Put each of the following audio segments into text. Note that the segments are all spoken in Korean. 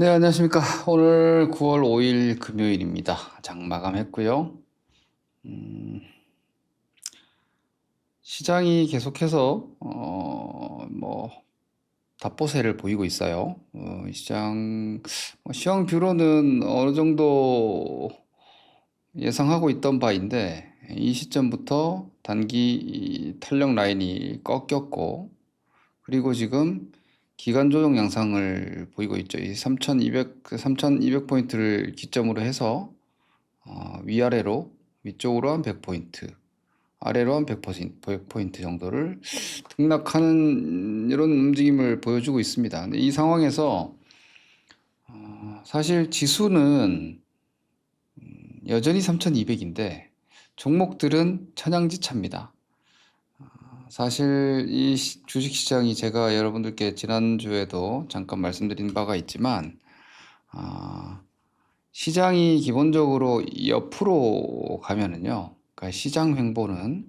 네, 안녕하십니까. 오늘 9월 5일 금요일입니다. 장 마감했고요. 시장이 계속해서 답보세를 보이고 있어요. 시장 시황 뷰로는 어느 정도 예상하고 있던 바인데 이 시점부터 단기 탄력 라인이 꺾였고, 그리고 지금 기간 조정 양상을 보이고 있죠. 이 3200 포인트를 기점으로 해서 위아래로, 위쪽으로 한 100포인트, 아래로 한 100포인트 정도를 등락하는 이런 움직임을 보여주고 있습니다. 근데 이 상황에서 사실 지수는 여전히 3200인데 종목들은 천양지차입니다. 사실 이 주식시장이, 제가 여러분들께 지난주에도 잠깐 말씀드린 바가 있지만, 시장이 기본적으로 옆으로 가면은요, 그러니까 시장 횡보는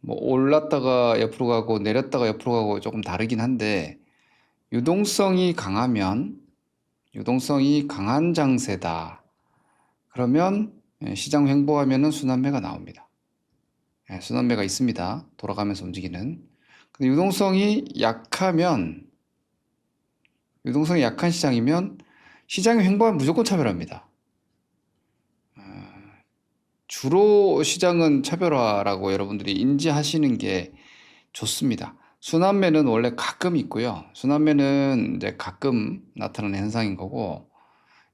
뭐 올랐다가 옆으로 가고 내렸다가 옆으로 가고 조금 다르긴 한데, 유동성이 강한 장세다. 그러면 시장 횡보하면은 순환매가 나옵니다. 순환매가 있습니다. 돌아가면서 움직이는. 근데 유동성이 약한 시장이면 시장의 횡보는 무조건 차별합니다. 주로 시장은 차별화라고 여러분들이 인지하시는 게 좋습니다. 순환매는 원래 가끔 있고요. 순환매는 이제 가끔 나타나는 현상인 거고,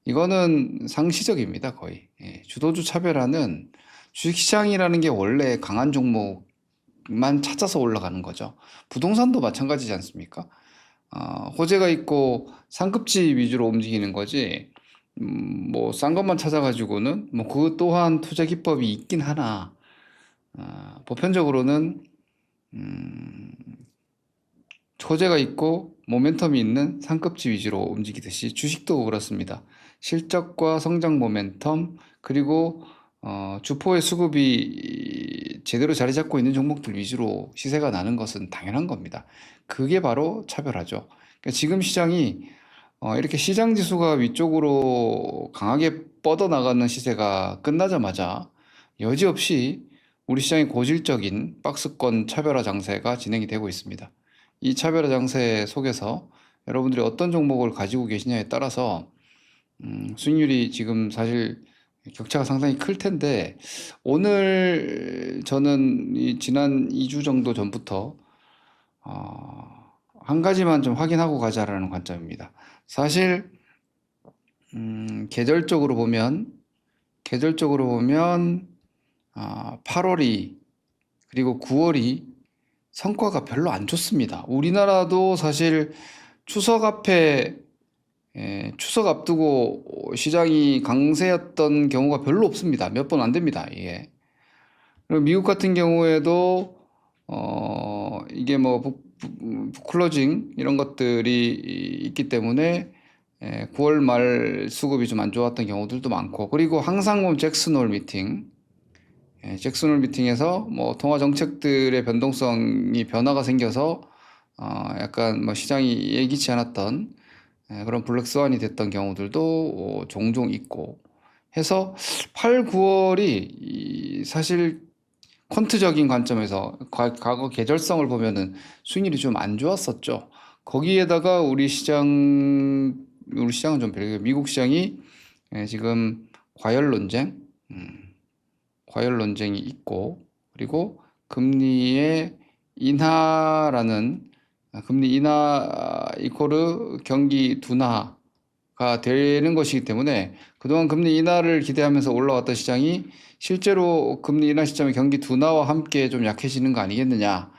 이거는 상시적입니다, 거의. 주도주 차별화는, 주식시장이라는 게 원래 강한 종목만 찾아서 올라가는 거죠. 부동산도 마찬가지지 않습니까? 호재가 있고 상급지 위주로 움직이는 거지. 뭐 싼 것만 찾아가지고는 뭐 그것 또한 투자 기법이 있긴 하나, 보편적으로는 호재가 있고 모멘텀이 있는 상급지 위주로 움직이듯이 주식도 그렇습니다. 실적과 성장 모멘텀, 그리고 주포의 수급이 제대로 자리 잡고 있는 종목들 위주로 시세가 나는 것은 당연한 겁니다. 그게 바로 차별하죠. 그러니까 지금 시장이 이렇게 시장 지수가 위쪽으로 강하게 뻗어나가는 시세가 끝나자마자 여지없이 우리 시장의 고질적인 박스권 차별화 장세가 진행이 되고 있습니다. 이 차별화 장세 속에서 여러분들이 어떤 종목을 가지고 계시냐에 따라서 수익률이 지금 사실 격차가 상당히 클 텐데, 오늘 저는 지난 2주 정도 전부터 한 가지만 좀 확인하고 가자라는 관점입니다. 사실 계절적으로 보면 8월이, 그리고 9월이 성과가 별로 안 좋습니다. 우리나라도 사실 추석 앞에 추석 앞두고 시장이 강세였던 경우가 별로 없습니다. 몇 번 안 됩니다, 이게. 그리고 미국 같은 경우에도 이게 뭐 클로징 이런 것들이 있기 때문에 9월 말 수급이 좀 안 좋았던 경우들도 많고, 그리고 항상 보면 잭슨홀 미팅에서 뭐 통화 정책들의 변동성이 변화가 생겨서 약간 뭐 시장이 예기치 않았던 그런 블랙스완이 됐던 경우들도 종종 있고 해서, 8, 9월이 사실 퀀트적인 관점에서 과거 계절성을 보면은 수익률이 좀 안 좋았었죠. 거기에다가 우리 시장은 좀 별개고, 미국 시장이 지금 과열 논쟁, 과열 논쟁이 있고, 그리고 금리의 인하라는, 금리 인하 이코르 경기 둔화가 되는 것이기 때문에, 그동안 금리 인하를 기대하면서 올라왔던 시장이 실제로 금리 인하 시점에 경기 둔화와 함께 좀 약해지는 거 아니겠느냐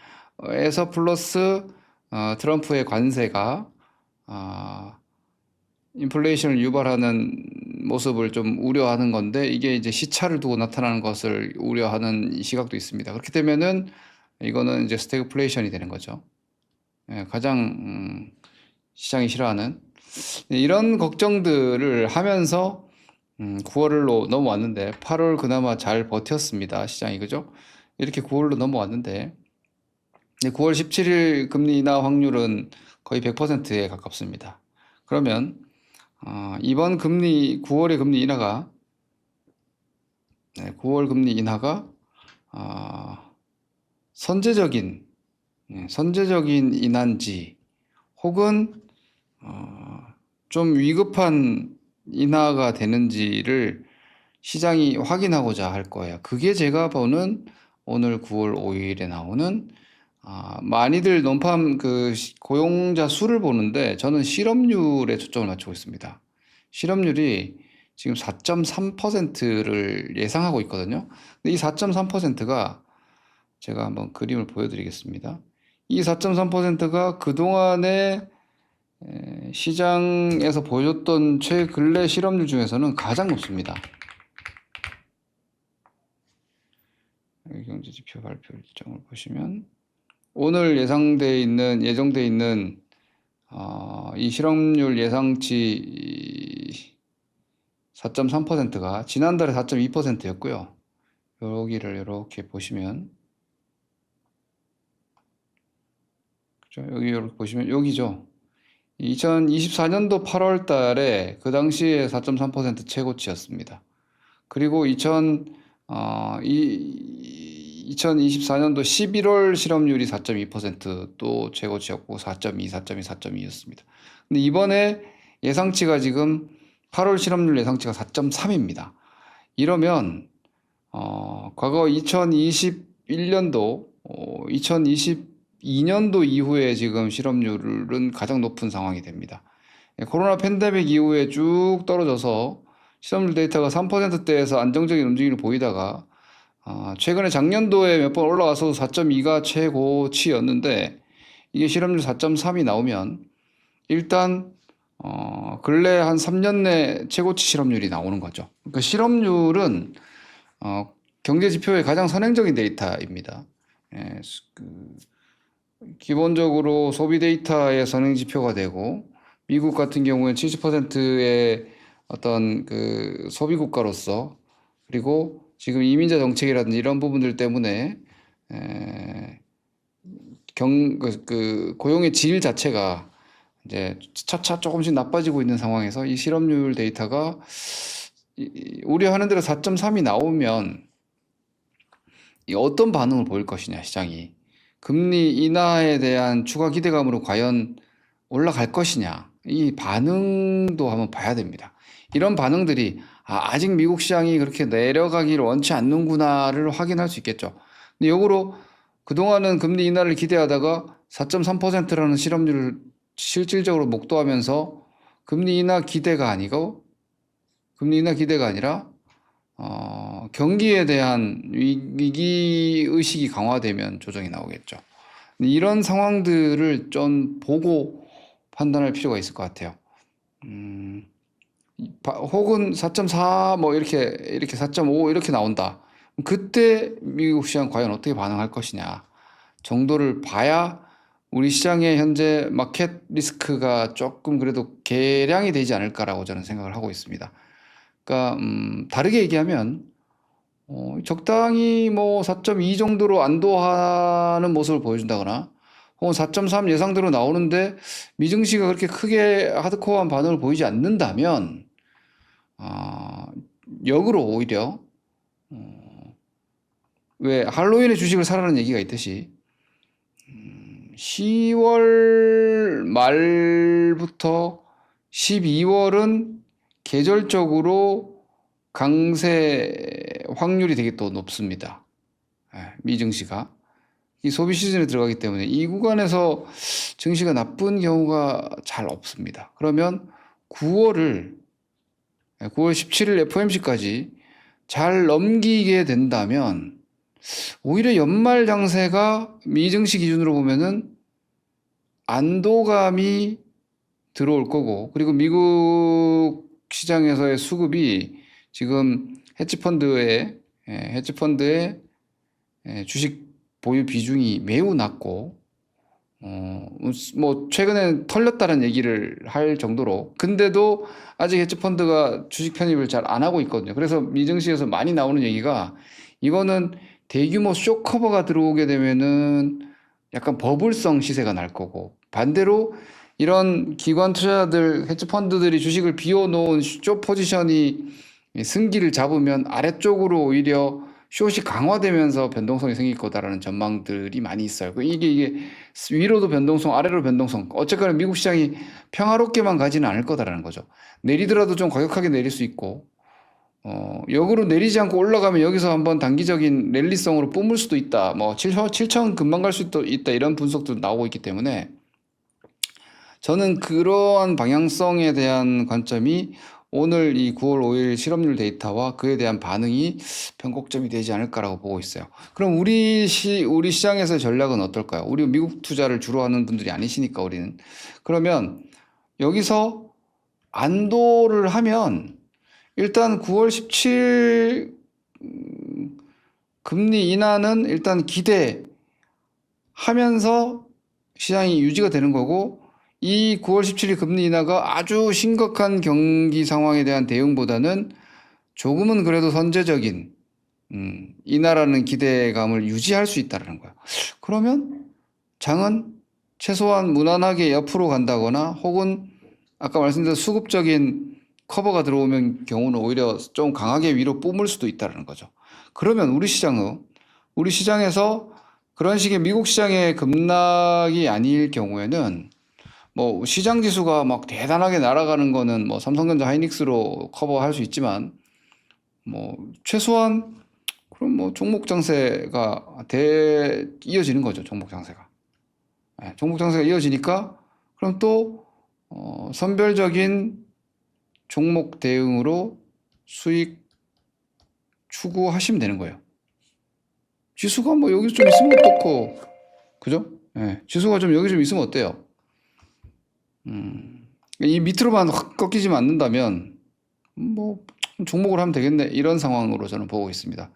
해서, 플러스 트럼프의 관세가 인플레이션을 유발하는 모습을 좀 우려하는 건데, 이게 이제 시차를 두고 나타나는 것을 우려하는 시각도 있습니다. 그렇게 되면은 이거는 이제 스태그플레이션이 되는 거죠. 가장 시장이 싫어하는 이런 걱정들을 하면서 9월로 넘어왔는데, 8월 그나마 잘 버텼습니다, 시장이. 그죠? 이렇게 9월로 넘어왔는데, 근데 9월 17일 금리 인하 확률은 거의 100%에 가깝습니다. 그러면 이번 9월의 금리 인하가 9월 금리 인하가 선제적인 인하인지 혹은 좀 위급한 인하가 되는지를 시장이 확인하고자 할 거예요. 그게 제가 보는 오늘 9월 5일에 나오는 많이들 논판 고용자 수를 보는데 저는 실업률에 초점을 맞추고 있습니다. 실업률이 지금 4.3%를 예상하고 있거든요. 근데 이 4.3%가 제가 한번 그림을 보여드리겠습니다. 이 4.3%가 그동안에 시장에서 보여줬던 최근래 실업률 중에서는 가장 높습니다. 여기 경제지표 발표 일정을 보시면 오늘 예정돼 있는 이 실업률 예상치 4.3%가 지난달에 4.2%였고요. 여기를 이렇게 보시면 여기 이렇게 보시면 여기죠. 2024년도 8월 달에 그 당시에 4.3% 최고치였습니다. 그리고 2024년도 11월 실업률이 4.2%또 최고치였고 4.2, 4.2, 4.2였습니다. 근데 이번에 예상치가 지금 8월 실업률 예상치가 4.3입니다. 이러면 과거 2021년도, 2022년도 이후에 지금 실업률은 가장 높은 상황이 됩니다. 코로나 팬데믹 이후에 쭉 떨어져서 실업률 데이터가 3%대에서 안정적인 움직임을 보이다가 최근에 작년도에 몇 번 올라가서 4.2가 최고치였는데 이게 실업률 4.3이 나오면 일단 근래 한 3년 내 최고치 실업률이 나오는 거죠. 그러니까 실업률은 경제 지표의 가장 선행적인 데이터입니다. 기본적으로 소비 데이터의 선행 지표가 되고 미국 같은 경우에 70%의 어떤 소비 국가로서 그리고 지금 이민자 정책이라든지 이런 부분들 때문에 고용의 질 자체가 이제 차차 조금씩 나빠지고 있는 상황에서 이 실업률 데이터가 우려하는 대로 4.3이 나오면 어떤 반응을 보일 것이냐, 시장이. 금리 인하에 대한 추가 기대감으로 과연 올라갈 것이냐. 이 반응도 한번 봐야 됩니다. 이런 반응들이 아직 미국 시장이 그렇게 내려가기를 원치 않는구나를 확인할 수 있겠죠. 근데 역으로 그동안은 금리 인하를 기대하다가 4.3%라는 실업률을 실질적으로 목도하면서 금리 인하 기대가 아니라 경기에 대한 위기 의식이 강화되면 조정이 나오겠죠. 이런 상황들을 좀 보고 판단할 필요가 있을 것 같아요. 혹은 4.4 뭐 이렇게 4.5 이렇게 나온다. 그때 미국 시장 과연 어떻게 반응할 것이냐 정도를 봐야 우리 시장의 현재 마켓 리스크가 조금 그래도 개량이 되지 않을까라고 저는 생각을 하고 있습니다. 그러니까 다르게 얘기하면 적당히 뭐 4.2 정도로 안도하는 모습을 보여준다거나 혹은 4.3 예상대로 나오는데 미증시가 그렇게 크게 하드코어한 반응을 보이지 않는다면 역으로 오히려 왜 할로윈에 주식을 사라는 얘기가 있듯이 10월 말부터 12월은 계절적으로 강세 확률이 되게 또 높습니다. 미증시가. 이 소비 시즌에 들어가기 때문에 이 구간에서 증시가 나쁜 경우가 잘 없습니다. 그러면 9월 17일 FOMC까지 잘 넘기게 된다면 오히려 연말 장세가 미증시 기준으로 보면은 안도감이 들어올 거고 그리고 미국 시장에서의 수급이 지금 헤지펀드의 주식 보유 비중이 매우 낮고 뭐 최근에 털렸다는 얘기를 할 정도로 근데도 아직 헤지펀드가 주식 편입을 잘 안 하고 있거든요. 그래서 미증시에서 많이 나오는 얘기가 이거는 대규모 쇼커버가 들어오게 되면은 약간 버블성 시세가 날 거고, 반대로 이런 기관 투자자들, 헤지 펀드들이 주식을 비워놓은 숏 포지션이 승기를 잡으면 아래쪽으로 오히려 숏이 강화되면서 변동성이 생길 거다라는 전망들이 많이 있어요. 이게 위로도 변동성, 아래로 변동성. 어쨌거나 미국 시장이 평화롭게만 가지는 않을 거다라는 거죠. 내리더라도 좀 과격하게 내릴 수 있고, 역으로 내리지 않고 올라가면 여기서 한번 단기적인 랠리성으로 뿜을 수도 있다. 뭐 7천 금방 갈 수도 있다. 이런 분석도 나오고 있기 때문에 저는 그러한 방향성에 대한 관점이 오늘 이 9월 5일 실업률 데이터와 그에 대한 반응이 변곡점이 되지 않을까라고 보고 있어요. 그럼 우리 시장에서의 전략은 어떨까요? 우리 미국 투자를 주로 하는 분들이 아니시니까 우리는. 그러면 여기서 안도를 하면 일단 9월 17 금리 인하는 일단 기대하면서 시장이 유지가 되는 거고, 이 9월 17일 금리 인하가 아주 심각한 경기 상황에 대한 대응보다는 조금은 그래도 선제적인 인하라는 기대감을 유지할 수 있다는 거야. 그러면 장은 최소한 무난하게 옆으로 간다거나, 혹은 아까 말씀드린 수급적인 커버가 들어오면 경우는 오히려 좀 강하게 위로 뿜을 수도 있다는 거죠. 그러면 우리 시장에서 그런 식의 미국 시장의 급락이 아닐 경우에는 뭐 시장 지수가 막 대단하게 날아가는 거는 뭐 삼성전자 하이닉스로 커버할 수 있지만, 뭐 최소한 그럼 뭐 종목 장세가 이어지는 거죠. 종목 장세가. 네, 종목 장세가 이어지니까 그럼 또 선별적인 종목 대응으로 수익 추구하시면 되는 거예요. 지수가 뭐 여기 좀 있으면 어떻고, 그죠? 네, 지수가 좀 여기 좀 있으면 어때요? 이 밑으로만 확 꺾이지 않는다면 뭐 종목을 하면 되겠네, 이런 상황으로 저는 보고 있습니다.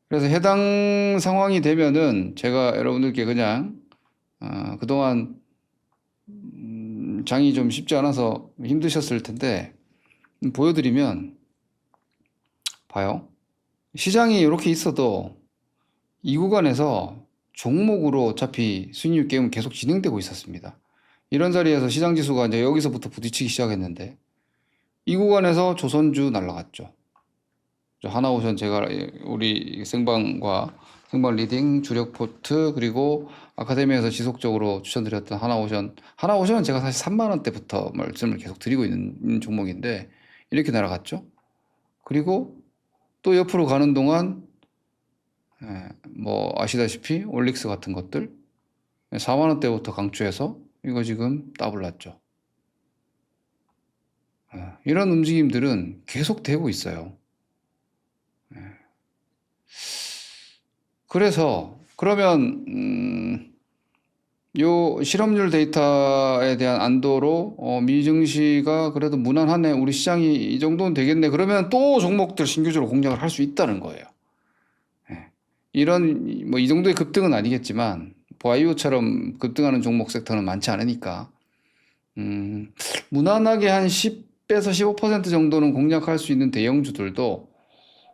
그래서 해당 상황이 되면은 제가 여러분들께 그냥 그동안 장이 좀 쉽지 않아서 힘드셨을 텐데 보여드리면, 봐요. 시장이 이렇게 있어도 이 구간에서 종목으로 어차피 수익률 게임은 계속 진행되고 있었습니다. 이런 자리에서 시장 지수가 이제 여기서부터 부딪히기 시작했는데 이 구간에서 조선주 날라갔죠. 하나오션, 제가 우리 생방 리딩 주력 포트, 그리고 아카데미에서 지속적으로 추천드렸던 하나오션은 제가 사실 3만 원대부터 말씀을 계속 드리고 있는 종목인데 이렇게 날아갔죠. 그리고 또 옆으로 가는 동안 뭐 아시다시피 올릭스 같은 것들 4만 원대부터 강추해서 이거 지금 더블 났죠. 이런 움직임들은 계속 되고 있어요. 그래서 그러면 요 실업률 데이터에 대한 안도로 미증시가 그래도 무난하네, 우리 시장이 이 정도는 되겠네, 그러면 또 종목들 신규적으로 공략을 할 수 있다는 거예요. 이런 뭐 이 정도의 급등은 아니겠지만 바이오처럼 급등하는 종목 섹터는 많지 않으니까 무난하게 한 10에서 15% 정도는 공략할 수 있는 대형주들도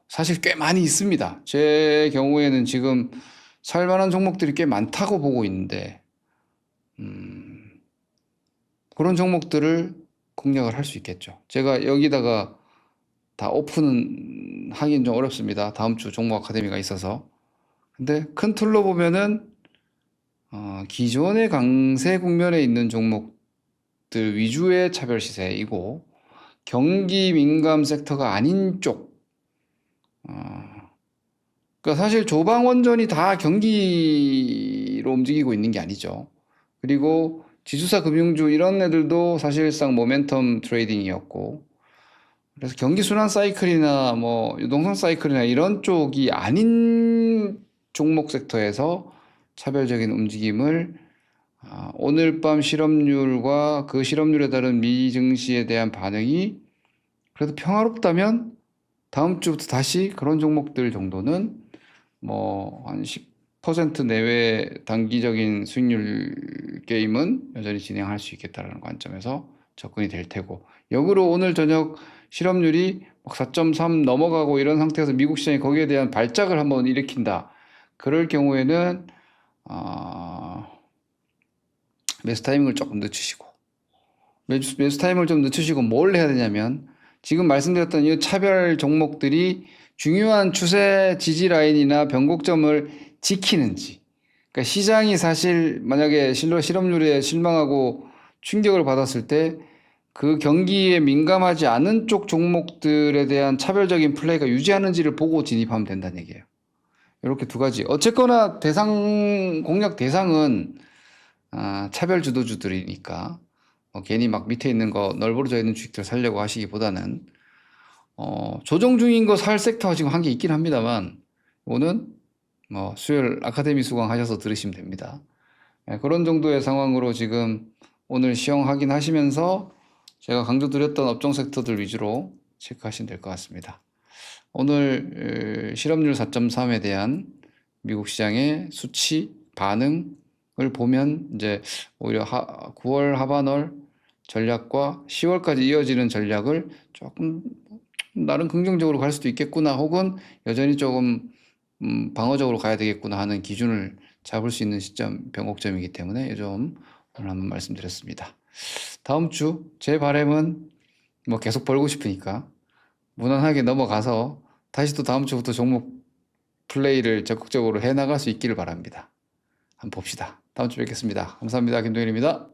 사실 꽤 많이 있습니다. 제 경우에는 지금 살만한 종목들이 꽤 많다고 보고 있는데 그런 종목들을 공략을 할 수 있겠죠. 제가 여기다가 다 오픈은 하긴 좀 어렵습니다. 다음 주 종목 아카데미가 있어서. 근데 큰 틀로 보면은 기존의 강세 국면에 있는 종목들 위주의 차별 시세이고, 경기 민감 섹터가 아닌 쪽, 그러니까 사실 조방원전이 다 경기로 움직이고 있는 게 아니죠. 그리고 지주사 금융주 이런 애들도 사실상 모멘텀 트레이딩이었고, 그래서 경기 순환 사이클이나 뭐 유동성 사이클이나 이런 쪽이 아닌 종목 섹터에서 차별적인 움직임을 오늘 밤 실업률과 그 실업률에 따른 미증시에 대한 반응이 그래도 평화롭다면 다음 주부터 다시 그런 종목들 정도는 뭐 한 10% 내외 단기적인 수익률 게임은 여전히 진행할 수 있겠다라는 관점에서 접근이 될 테고, 역으로 오늘 저녁 실업률이 4.3 넘어가고 이런 상태에서 미국 시장이 거기에 대한 발작을 한번 일으킨다. 그럴 경우에는 매수 타이밍을 조금 늦추시고, 매수 타이밍을 좀 늦추시고 뭘 해야 되냐면, 지금 말씀드렸던 이 차별 종목들이 중요한 추세 지지 라인이나 변곡점을 지키는지, 그러니까 시장이 사실 만약에 실업률에 실망하고 충격을 받았을 때 그 경기에 민감하지 않은 쪽 종목들에 대한 차별적인 플레이가 유지하는지를 보고 진입하면 된다는 얘기예요. 이렇게 두 가지. 어쨌거나 공략 대상은 차별 주도주들이니까 괜히 막 밑에 있는 거 널브러져 있는 주식들 살려고 하시기보다는 조정 중인 거 살 섹터가 지금 한 개 있긴 합니다만 이거는 수요일 아카데미 수강하셔서 들으시면 됩니다. 그런 정도의 상황으로 지금 오늘 시황 확인하시면서 제가 강조드렸던 업종 섹터들 위주로 체크하시면 될 것 같습니다. 오늘 실업률 4.3에 대한 미국 시장의 수치 반응을 보면 이제 오히려 9월 하반월 전략과 10월까지 이어지는 전략을 조금 나름 긍정적으로 갈 수도 있겠구나, 혹은 여전히 조금 방어적으로 가야 되겠구나 하는 기준을 잡을 수 있는 시점, 변곡점이기 때문에 좀 오늘 한번 말씀드렸습니다. 다음 주 제 바람은 계속 벌고 싶으니까 무난하게 넘어가서 다시 또 다음 주부터 종목 플레이를 적극적으로 해 나갈 수 있기를 바랍니다. 한번 봅시다. 다음 주 뵙겠습니다. 감사합니다. 김동일입니다.